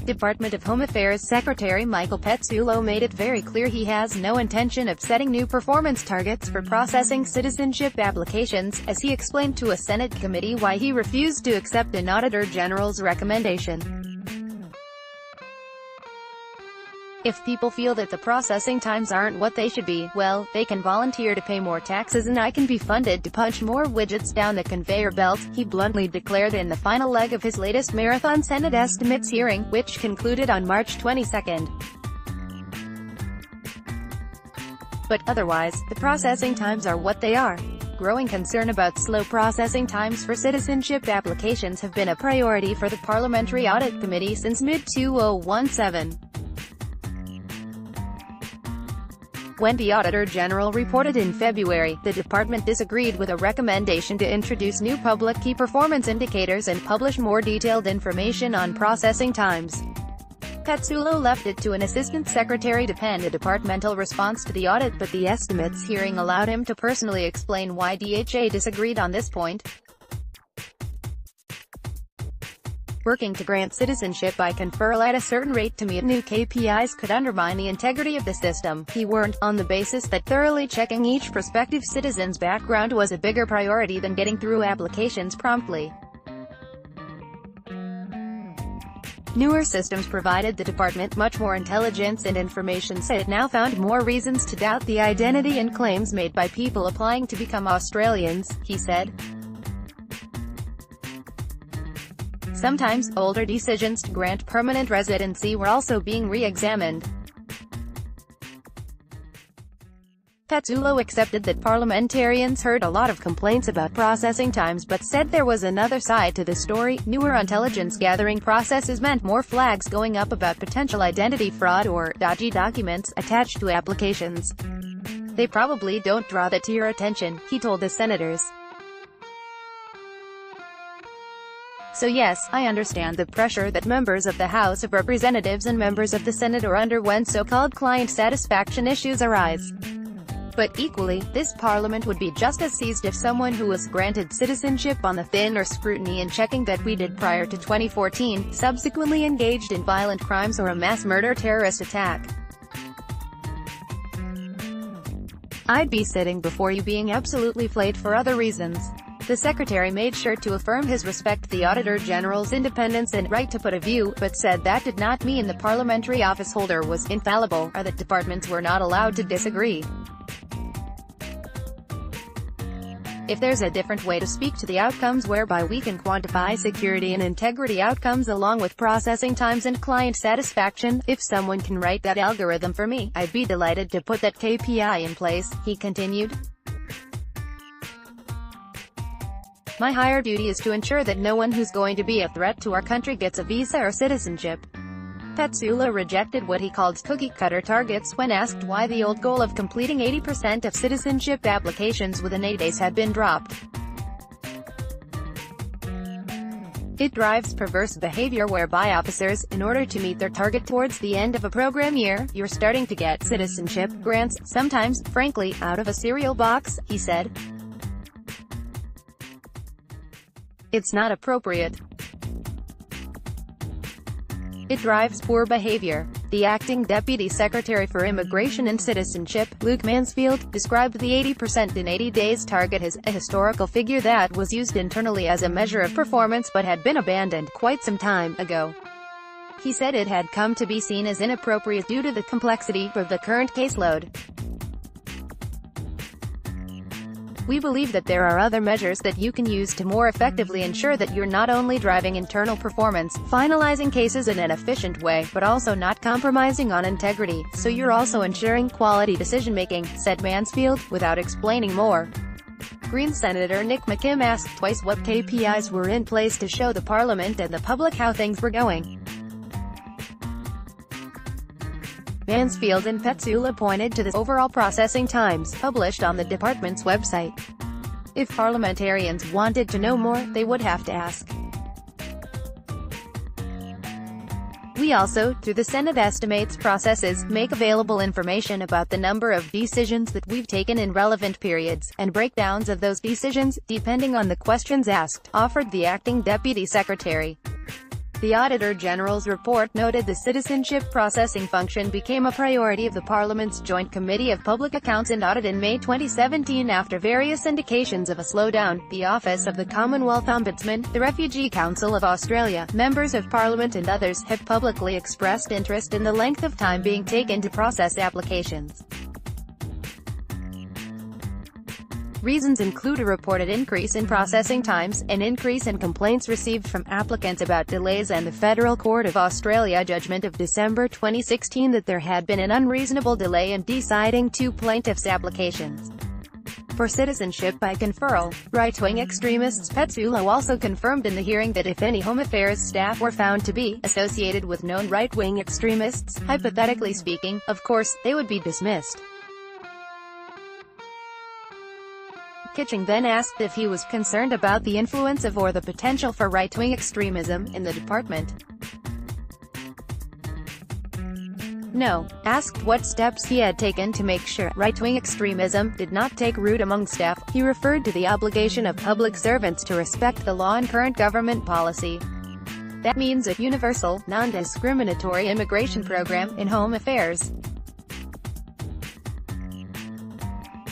Department of Home Affairs Secretary Michael Pezzullo made it very clear he has no intention of setting new performance targets for processing citizenship applications, as he explained to a Senate committee why he refused to accept an Auditor General's recommendation. If people feel that the processing times aren't what they should be, well, they can volunteer to pay more taxes and I can be funded to punch more widgets down the conveyor belt, he bluntly declared in the final leg of his latest marathon Senate estimates hearing, which concluded on March 22. But otherwise, the processing times are what they are. Growing concern about slow processing times for citizenship applications have been a priority for the Parliamentary Audit Committee since mid-2017. When the Auditor General reported in February, the department disagreed with a recommendation to introduce new public key performance indicators and publish more detailed information on processing times. Pezzullo left it to an assistant secretary to pen a departmental response to the audit, but the estimates hearing allowed him to personally explain why DHA disagreed on this point. Working to grant citizenship by conferral at a certain rate to meet new KPIs could undermine the integrity of the system, he warned, on the basis that thoroughly checking each prospective citizen's background was a bigger priority than getting through applications promptly. Newer systems provided the department much more intelligence and information, so it now found more reasons to doubt the identity and claims made by people applying to become Australians, he said. Sometimes, older decisions to grant permanent residency were also being re-examined. Pezzullo accepted that parliamentarians heard a lot of complaints about processing times but said there was another side to the story. Newer intelligence-gathering processes meant more flags going up about potential identity fraud or dodgy documents attached to applications. They probably don't draw that to your attention, he told the senators. So yes, I understand the pressure that members of the House of Representatives and members of the Senate are under when so-called client satisfaction issues arise. But equally, this parliament would be just as seized if someone who was granted citizenship on the thinner scrutiny and checking that we did prior to 2014, subsequently engaged in violent crimes or a mass murder terrorist attack. I'd be sitting before you being absolutely flayed for other reasons. The Secretary made sure to affirm his respect for the Auditor General's independence and right to put a view, but said that did not mean the parliamentary officeholder was infallible, or that departments were not allowed to disagree. If there's a different way to speak to the outcomes whereby we can quantify security and integrity outcomes along with processing times and client satisfaction, if someone can write that algorithm for me, I'd be delighted to put that KPI in place, he continued. My higher duty is to ensure that no one who's going to be a threat to our country gets a visa or citizenship. Pezzullo rejected what he called cookie-cutter targets when asked why the old goal of completing 80% of citizenship applications within 8 days had been dropped. It drives perverse behavior whereby officers, in order to meet their target towards the end of a program year, you're starting to get citizenship grants, sometimes, frankly, out of a cereal box, he said. It's not appropriate. It drives poor behavior. The acting Deputy Secretary for Immigration and Citizenship, Luke Mansfield, described the 80% in 80 days target as a historical figure that was used internally as a measure of performance but had been abandoned quite some time ago. He said it had come to be seen as inappropriate due to the complexity of the current caseload. We believe that there are other measures that you can use to more effectively ensure that you're not only driving internal performance, finalizing cases in an efficient way, but also not compromising on integrity, so you're also ensuring quality decision-making, said Mansfield, without explaining more. Green Senator Nick McKim asked twice what KPIs were in place to show the Parliament and the public how things were going. Mansfield and Pezzullo pointed to the overall processing times, published on the department's website. If parliamentarians wanted to know more, they would have to ask. We also, through the Senate estimates processes, make available information about the number of decisions that we've taken in relevant periods, and breakdowns of those decisions, depending on the questions asked, offered the acting Deputy Secretary. The Auditor-General's report noted the citizenship processing function became a priority of the Parliament's Joint Committee of Public Accounts and Audit in May 2017 after various indications of a slowdown. The Office of the Commonwealth Ombudsman, the Refugee Council of Australia, members of Parliament and others have publicly expressed interest in the length of time being taken to process applications. Reasons include a reported increase in processing times, an increase in complaints received from applicants about delays and the Federal Court of Australia judgment of December 2016 that there had been an unreasonable delay in deciding two plaintiffs' applications for citizenship by conferral. Right-wing extremists Pezzullo also confirmed in the hearing that if any Home Affairs staff were found to be associated with known right-wing extremists, hypothetically speaking, of course, they would be dismissed. Kitching then asked if he was concerned about the influence of or the potential for right-wing extremism in the department. No. Asked what steps he had taken to make sure right-wing extremism did not take root among staff, he referred to the obligation of public servants to respect the law and current government policy. That means a universal, non-discriminatory immigration program in Home Affairs.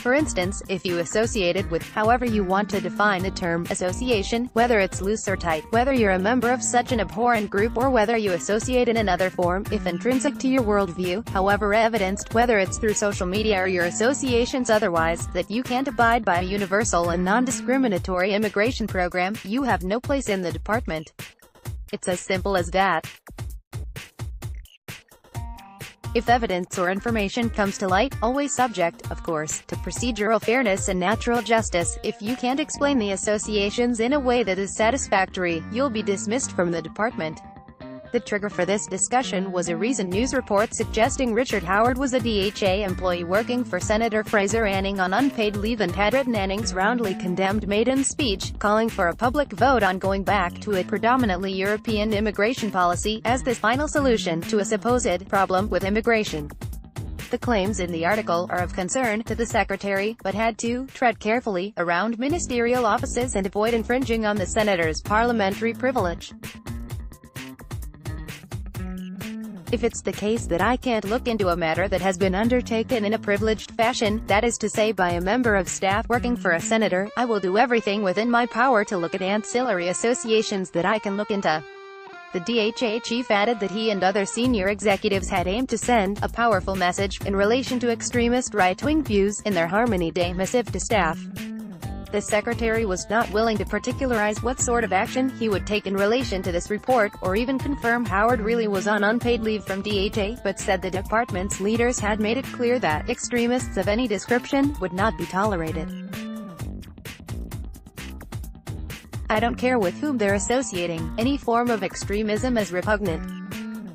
For instance, if you associated with, however you want to define the term, association, whether it's loose or tight, whether you're a member of such an abhorrent group or whether you associate in another form, if intrinsic to your worldview, however evidenced, whether it's through social media or your associations otherwise, that you can't abide by a universal and non-discriminatory immigration program, you have no place in the department. It's as simple as that. If evidence or information comes to light, always subject, of course, to procedural fairness and natural justice, if you can't explain the associations in a way that is satisfactory, you'll be dismissed from the department. The trigger for this discussion was a recent news report suggesting Richard Howard was a DHA employee working for Senator Fraser Anning on unpaid leave and had written Anning's roundly condemned maiden speech, calling for a public vote on going back to a predominantly European immigration policy, as the final solution to a supposed problem with immigration. The claims in the article are of concern to the Secretary, but had to tread carefully around ministerial offices and avoid infringing on the Senator's parliamentary privilege. If it's the case that I can't look into a matter that has been undertaken in a privileged fashion, that is to say by a member of staff working for a senator, I will do everything within my power to look at ancillary associations that I can look into. The DHA chief added that he and other senior executives had aimed to send a powerful message in relation to extremist right-wing views in their Harmony Day missive to staff. The Secretary was not willing to particularize what sort of action he would take in relation to this report, or even confirm Howard really was on unpaid leave from DHA, but said the department's leaders had made it clear that extremists of any description would not be tolerated. I don't care with whom they're associating. Any form of extremism is repugnant.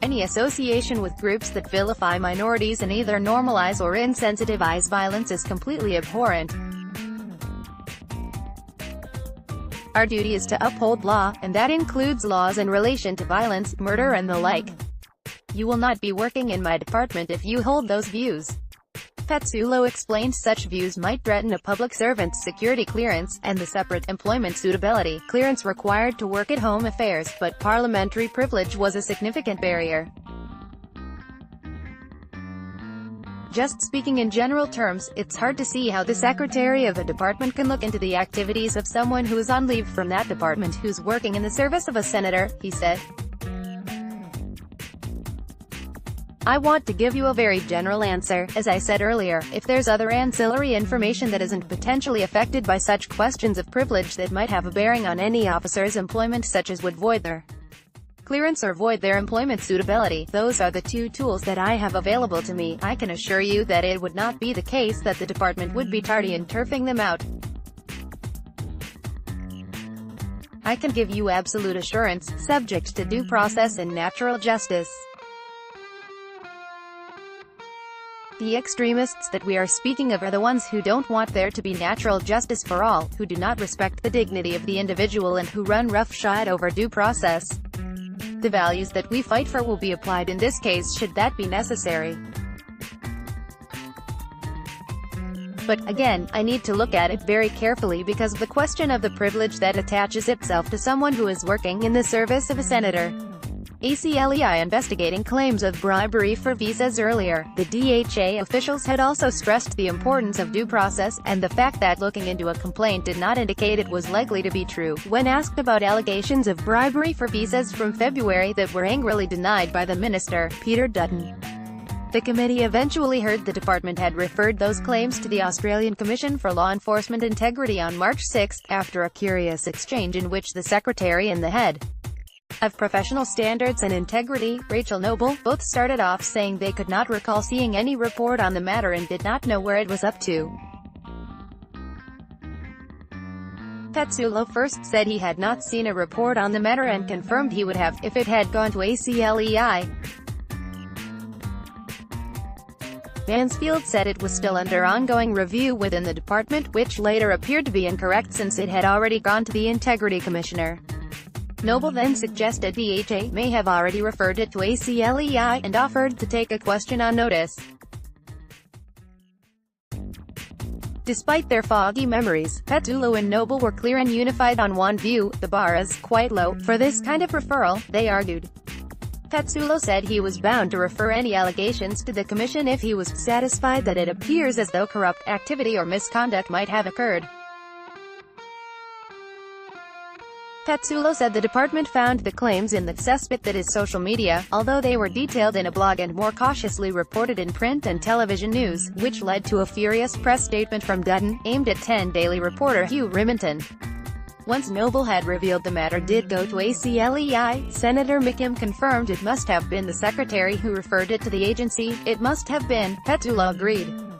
Any association with groups that vilify minorities and either normalize or insensitivize violence is completely abhorrent. Our duty is to uphold law, and that includes laws in relation to violence, murder and the like. You will not be working in my department if you hold those views. Pezzullo explained such views might threaten a public servant's security clearance, and the separate employment suitability clearance required to work at Home Affairs, but parliamentary privilege was a significant barrier. Just speaking in general terms, it's hard to see how the secretary of a department can look into the activities of someone who is on leave from that department who's working in the service of a senator, he said. I want to give you a very general answer. As I said earlier, if there's other ancillary information that isn't potentially affected by such questions of privilege that might have a bearing on any officer's employment, such as would void their clearance or void their employment suitability, those are the two tools that I have available to me. I can assure you that it would not be the case that the department would be tardy in turfing them out. I can give you absolute assurance, subject to due process and natural justice. The extremists that we are speaking of are the ones who don't want there to be natural justice for all, who do not respect the dignity of the individual and who run roughshod over due process. The values that we fight for will be applied in this case should that be necessary. But, again, I need to look at it very carefully because of the question of the privilege that attaches itself to someone who is working in the service of a senator. ACLEI investigating claims of bribery for visas. Earlier, the DHA officials had also stressed the importance of due process, and the fact that looking into a complaint did not indicate it was likely to be true. When asked about allegations of bribery for visas from February that were angrily denied by the minister, Peter Dutton, the committee eventually heard the department had referred those claims to the Australian Commission for Law Enforcement Integrity on March 6, after a curious exchange in which the secretary and the head of Professional Standards and Integrity, Rachel Noble, both started off saying they could not recall seeing any report on the matter and did not know where it was up to. Pezzullo first said he had not seen a report on the matter and confirmed he would have, if it had gone to ACLEI. Mansfield said it was still under ongoing review within the department, which later appeared to be incorrect since it had already gone to the Integrity Commissioner. Noble then suggested DHA may have already referred it to ACLEI, and offered to take a question on notice. Despite their foggy memories, Pezzullo and Noble were clear and unified on one view: the bar is quite low for this kind of referral, they argued. Pezzullo said he was bound to refer any allegations to the Commission if he was satisfied that it appears as though corrupt activity or misconduct might have occurred. Pezzullo said the department found the claims in the cesspit that is social media, although they were detailed in a blog and more cautiously reported in print and television news, which led to a furious press statement from Dutton, aimed at 10 Daily reporter Hugh Remington. Once Noble had revealed the matter did go to ACLEI, Senator McKim confirmed it must have been the secretary who referred it to the agency. It must have been, Pezzullo agreed.